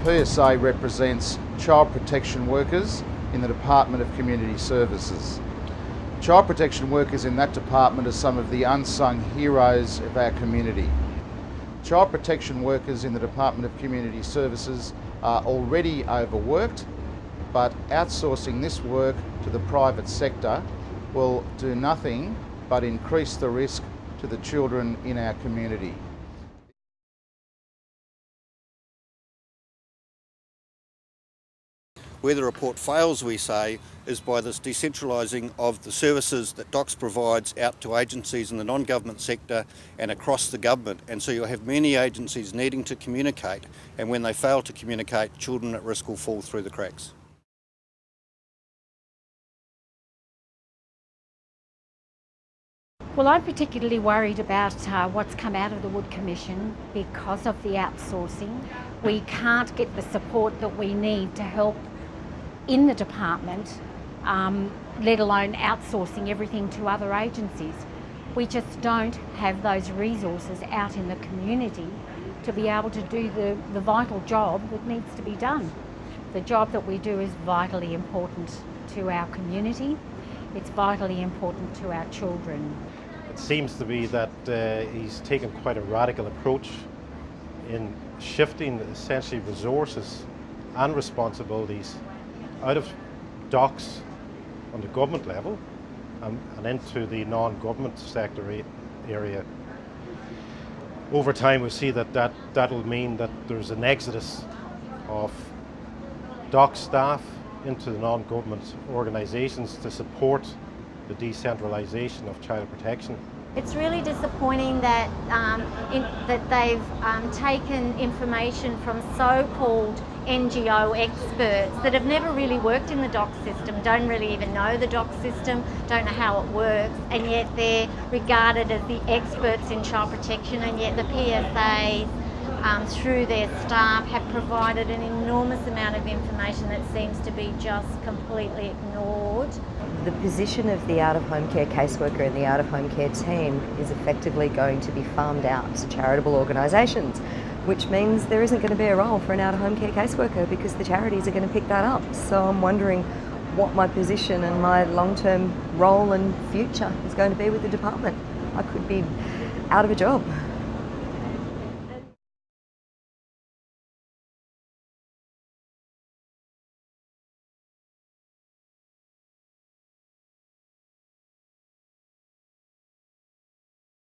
PSA represents child protection workers in the Department of Community Services. Child protection workers in that department are some of the unsung heroes of our community. Child protection workers in the Department of Community Services are already overworked, but outsourcing this work to the private sector will do nothing but increase the risk to the children in our community. Where the report fails, we say, is by this decentralising of the services that DoCS provides out to agencies in the non-government sector and across the government. And so you'll have many agencies needing to communicate, and when they fail to communicate, children at risk will fall through the cracks. Well, I'm particularly worried about what's come out of the Wood Commission because of the outsourcing. We can't get the support that we need to help in the department, let alone outsourcing everything to other agencies. We just don't have those resources out in the community to be able to do the vital job that needs to be done. The job that we do is vitally important to our community. It's vitally important to our children. It seems to be that he's taken quite a radical approach in shifting essentially resources and responsibilities out of DoCS on the government level and into the non-government sector area. Over time we see that'll mean that there's an exodus of DoCS staff into the non-government organisations to support the decentralisation of child protection. It's really disappointing that that they've taken information from so-called NGO experts that have never really worked in the DoCS system, don't really even know the DoCS system, don't know how it works, and yet they're regarded as the experts in child protection, and yet the PSAs through their staff have provided an enormous amount of information that seems to be just completely ignored. The position of the out-of-home care caseworker and the out-of-home care team is effectively going to be farmed out to charitable organisations, which means there isn't going to be a role for an out-of-home care caseworker because the charities are going to pick that up. So I'm wondering what my position and my long-term role and future is going to be with the department. I could be out of a job.